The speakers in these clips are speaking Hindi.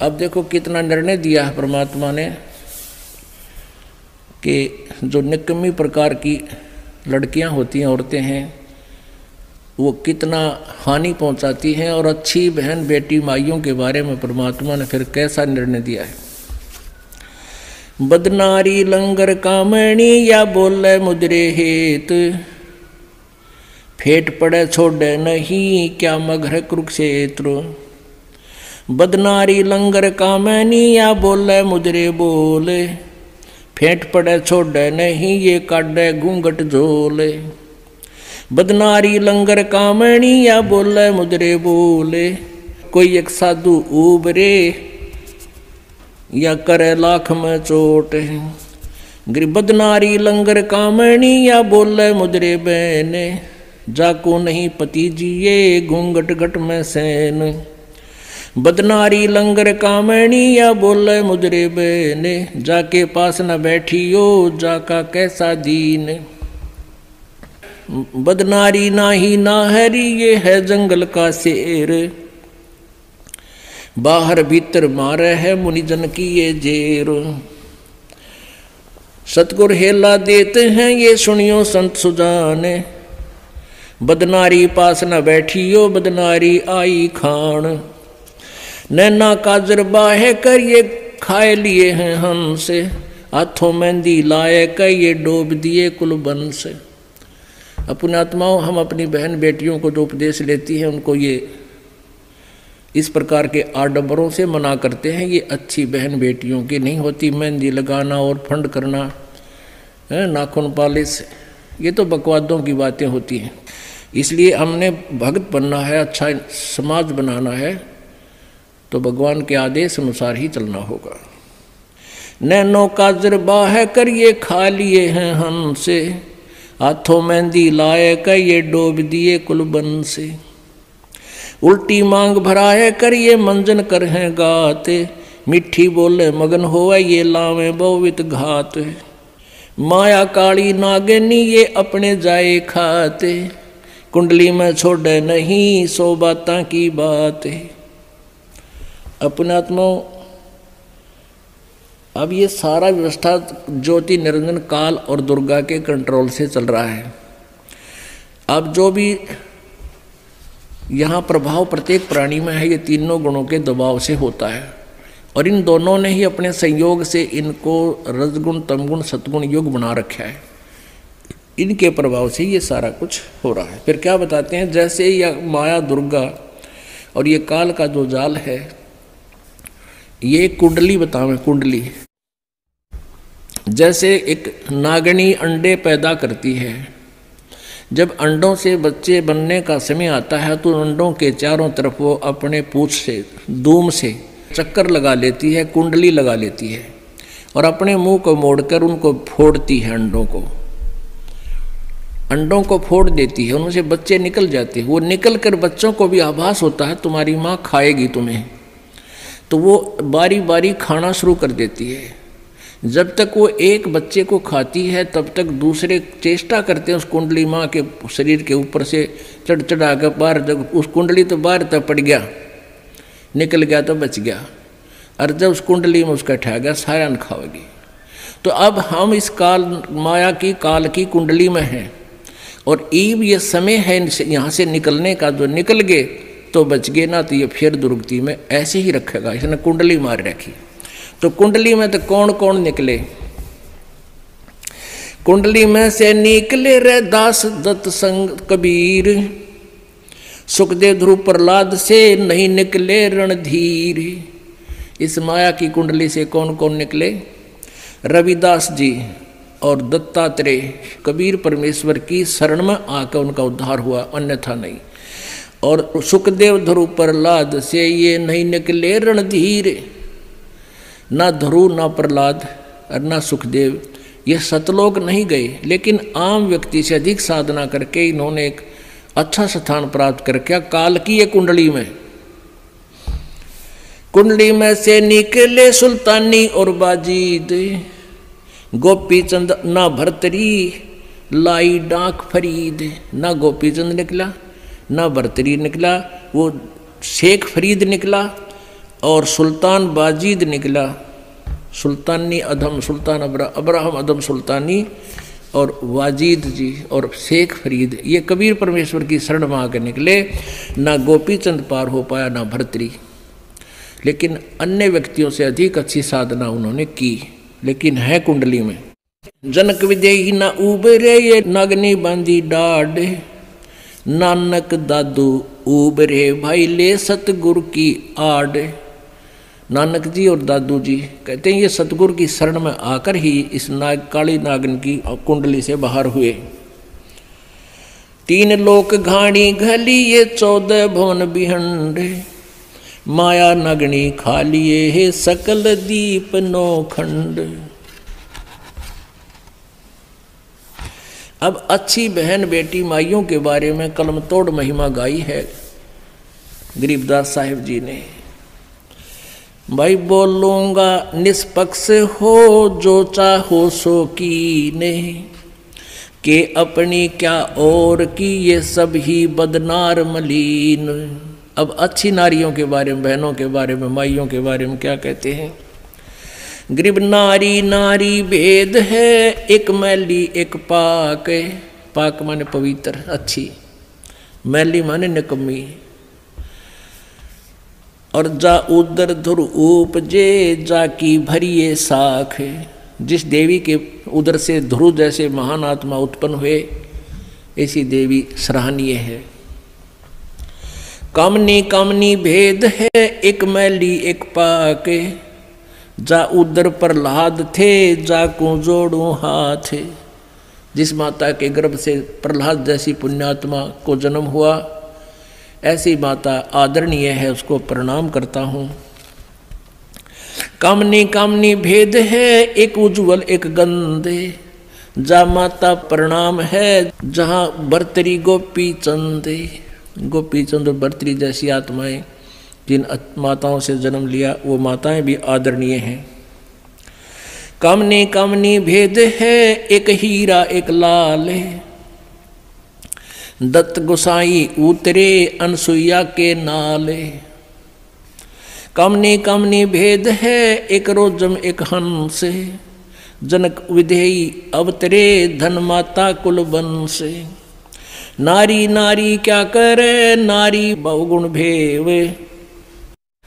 अब देखो कितना निर्णय दिया है परमात्मा ने कि जो निकम्मी प्रकार की लड़कियां होती हैं, औरतें हैं, वो कितना हानि पहुंचाती हैं। और अच्छी बहन बेटी माइयों के बारे में परमात्मा ने फिर कैसा निर्णय दिया है। बदनारी लंगर कामणी या बोले मुद्रे हेत, फेट पड़े छोड़े नहीं क्या मगर कुरुक्षेत्र। बदनारी लंगर कामनी या बोले मुद्रे बोले, फेंट पड़े छोड़े नहीं ये काटे घूंघट झोले। बदनारी लंगर कामणी या बोले मुद्रे बोले, कोई एक साधु उबरे या करे लाख में चोट। बदनारी लंगर कामणी या बोले मुद्रे बहने, जाको नहीं पति जिए घूंघट घट में सैन। बदनारी लंगर कामणी या बोले मुद्रे बहने, जाके पास न बैठियो जाका कैसा दीन। बदनारी नाही ना हरी ये है जंगल का शेर, बाहर भीतर मारे है मुनिजन की ये जेर। सतगुर हेला देते हैं ये सुनियो संत सुजाने, बदनारी पास न बैठियो बदनारी आई खान। नैना काजर बाहे कर ये खाए लिए हैं हमसे, हाथों मेहंदी लाए कर ये डोब दिए कुलबन से। अपने आत्माओं, हम अपनी बहन बेटियों को जो उपदेश लेती हैं उनको ये इस प्रकार के आडंबरों से मना करते हैं। ये अच्छी बहन बेटियों की नहीं होती। मेहंदी लगाना और फंड करना, नाखून पालिश, ये तो बकवादों की बातें होती हैं। इसलिए हमने भक्त बनना है, अच्छा समाज बनाना है, तो भगवान के आदेश अनुसार ही चलना होगा। नैनो काजर बाह कर ये खा लिए हैं हमसे, हाथों मेहंदी लाए कर ये डोब दिए कुलबन से। उल्टी मांग भराए कर ये मंजन कर हैं गाते, मिठी बोले मगन होए ये लावे बहुवित घात। माया काली नागिनी ये अपने जाए खाते, कुंडली में छोड़े नहीं सो बातां की बात। अपने आत्माओं, अब ये सारा व्यवस्था ज्योति निरंजन काल और दुर्गा के कंट्रोल से चल रहा है। अब जो भी यहाँ प्रभाव प्रत्येक प्राणी में है, ये तीनों गुणों के दबाव से होता है। और इन दोनों ने ही अपने संयोग से इनको रजगुण तमगुण सतगुण युग बना रखा है। इनके प्रभाव से ये सारा कुछ हो रहा है। फिर क्या बताते हैं, जैसे यह माया दुर्गा और ये काल का जो जाल है, ये कुंडली बतावें। कुंडली जैसे एक नागनी अंडे पैदा करती है, जब अंडों से बच्चे बनने का समय आता है तो अंडों के चारों तरफ वो अपने पूंछ से, दूम से चक्कर लगा लेती है, कुंडली लगा लेती है और अपने मुंह को मोड़कर उनको फोड़ती है। अंडों को फोड़ देती है, उनसे बच्चे निकल जाते हैं। वो निकल कर बच्चों को भी आभास होता है तुम्हारी माँ खाएगी तुम्हें, तो वो बारी बारी खाना शुरू कर देती है। जब तक वो एक बच्चे को खाती है तब तक दूसरे चेष्टा करते हैं उस कुंडली माँ के शरीर के ऊपर से चढ़ चढ़ा कर बाहर, जब उस कुंडली तो बाहर तक पड़ गया, निकल गया तो बच गया, और जब उस कुंडली में उसका ठा गया सारा न खाओगी। तो अब हम इस काल माया की काल की कुंडली में हैं और ईब ये समय है यहाँ से निकलने का। जो निकल गए तो बच गए, ना तो ये फिर दुर्गति में ऐसे ही रखेगा। इसने कुंडली मार रखी। तो कुंडली में तो कौन कौन निकले? कुंडली में से निकले रे दास दत्त संग कबीर, सुखदेव ध्रुव प्रहलाद से नहीं निकले रणधीर। इस माया की कुंडली से कौन कौन निकले? रविदास जी और दत्तात्रेय, कबीर परमेश्वर की शरण में आकर उनका उद्धार हुआ, अन्यथा नहीं। और सुखदेव ध्रुव प्रहलाद से ये नहीं निकले रणधीर। ना ध्रुव, ना प्रहलाद और ना सुखदेव ये सतलोक नहीं गए, लेकिन आम व्यक्ति से अधिक साधना करके इन्होंने एक अच्छा स्थान प्राप्त करके काल की ये कुंडली में। कुंडली में से निकले सुल्तानी और बाजीद, गोपी चंद ना भरतरी लाई डाक फरीद। ना गोपी चंद निकला, ना भरतरी निकला, वो शेख फरीद निकला और सुल्तान बाजीद निकला, सुल्तानी अधम सुल्तान अब्राहम अधम सुल्तानी और वाजीद जी और शेख फरीद, ये कबीर परमेश्वर की शरण में आकर निकले। ना गोपी चंद पार हो पाया ना भर्तरी, लेकिन अन्य व्यक्तियों से अधिक अच्छी साधना उन्होंने की, लेकिन है कुंडली में। जनक विदेही ना उबरे ये नागनी बांधी डाढ़, नानक दादू उबरे भाई ले सतगुरु की आड़। नानक जी और दादू जी कहते हैं ये सतगुरु की शरण में आकर ही इस काली नागन की कुंडली से बाहर हुए। 3 लोक घाणी घली ये 14 भवन बिहंड, माया नगनी खा लिए है सकल दीप नौखंड। अब अच्छी बहन बेटी माइयों के बारे में कलम तोड़ महिमा गाई है गरीबदास साहिब जी ने। भाई बोलूंगा निष्पक्ष हो जो चाहो सो कीने, के अपनी क्या और की ये सब ही बदनार मलीन। अब अच्छी नारियों के बारे में, बहनों के बारे में, माइयों के बारे में क्या कहते हैं? गरीब नारी नारी भेद है, एक मैली एक पाक। पाक माने पवित्र अच्छी, मैली माने निकम्मी। और जा उदर धुर उपजे जाकी भरिए साख। जिस देवी के उदर से ध्रुव जैसे महान आत्मा उत्पन्न हुए, ऐसी देवी सराहनीय है। कामनी कामनी भेद है, एक मैली एक पाक। जा उदर प्रहलाद थे, जाकू जोड़ू हाथ। जिस माता के गर्भ से प्रहलाद जैसी पुण्यात्मा को जन्म हुआ, ऐसी माता आदरणीय है, उसको प्रणाम करता हूँ। कामनी कामनी भेद है, एक उज्ज्वल एक गंदे। जा माता प्रणाम है, जहाँ बर्तरी गोपी चंदे। गोपी चंद और बर्तरी जैसी आत्माएं जिन माताओं से जन्म लिया, वो माताएं भी आदरणीय हैं। कामनी कामनी भेद है, एक हीरा एक लाल। दत्त गोसाई उतरे अनसुईया के नाले। कामनी कामनी भेद है, एक रोजम एक हंस। जनक विधेयी अवतरे, धन माता कुल वंश। नारी नारी क्या करे, नारी बहुगुण भेव।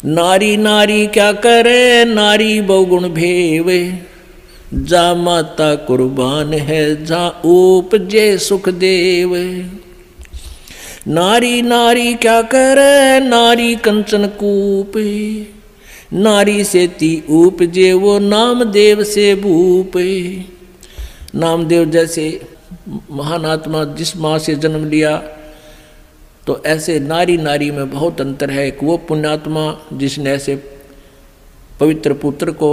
नारी नारी क्या करे, नारी बहुगुण भेव। जा माता कुर्बान है, जा उपजे सुखदेव। नारी नारी क्या करे, नारी कंचन कूप। नारी से ती उपजे, वो नामदेव से भूप। नामदेव जैसे महान आत्मा जिस माँ से जन्म लिया, तो ऐसे नारी नारी में बहुत अंतर है। एक वो पुण्यात्मा जिसने ऐसे पवित्र पुत्र को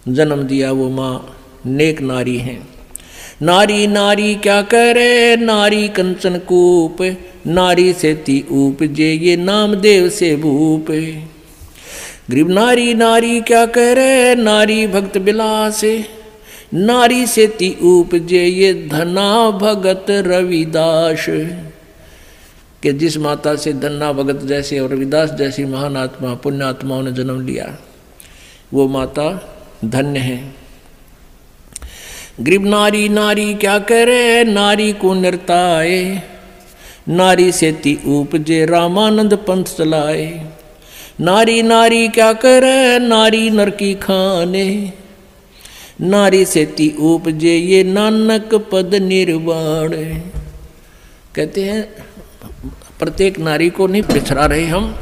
जन्म दिया, वो माँ नेक नारी हैं। नारी नारी क्या करे, नारी कंचन कूप। नारी से ती उपजे, ये नामदेव से भूप। गरीब नारी नारी क्या करे, नारी भक्त बिलास। नारी से ती उपजे, ये धना भगत रविदास। कि जिस माता से धन्ना भगत जैसे और रविदास जैसी महान आत्मा पुण्यात्माओं ने जन्म लिया, वो माता धन्य है। गरीब नारी नारी क्या करे, नारी को नृताए। नारी से ती उपजे, रामानंद पंथ चलाए। नारी नारी क्या करे, नारी नर की खाने। नारी से ती उपजे, ये नानक पद निर्वाण। कहते हैं प्रत्येक नारी को नहीं पिछड़ा रहे हम।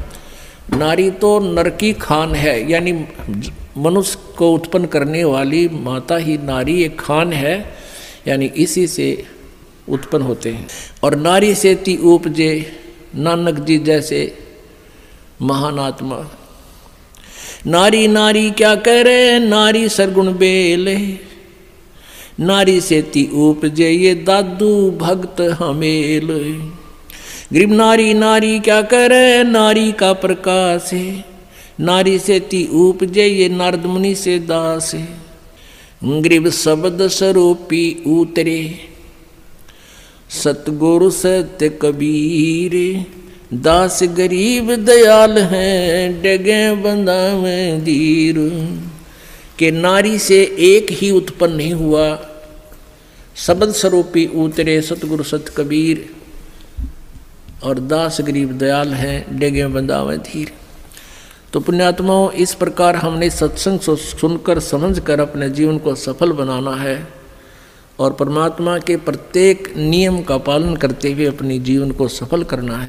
नारी तो नर की खान है, यानी मनुष्य को उत्पन्न करने वाली माता ही नारी एक खान है, यानी इसी से उत्पन्न होते हैं। और नारी से ती उपजे, नानक जी जैसे महान आत्मा। नारी नारी क्या करे, नारी सरगुण बेले। नारी से ती उपजे, ये दादू भक्त हमेल। गरीब नारी नारी क्या करे, नारी का प्रकाश है। नारी से ती उपजे, ये नारद मुनि से दास है। गरीब शब्द स्वरूपी उतरे, सतगुरु सत्य कबीर। दास गरीब दयाल हैं डगे बंदावे धीर। के नारी से एक ही उत्पन्न नहीं हुआ, शब्द स्वरूपी उतरे सतगुरु सत कबीर। और दास गरीब दयाल हैं डेगे बंदावे धीर। तो पुण्यात्माओं, इस प्रकार हमने सत्संग सुनकर समझकर अपने जीवन को सफल बनाना है और परमात्मा के प्रत्येक नियम का पालन करते हुए अपने जीवन को सफल करना है।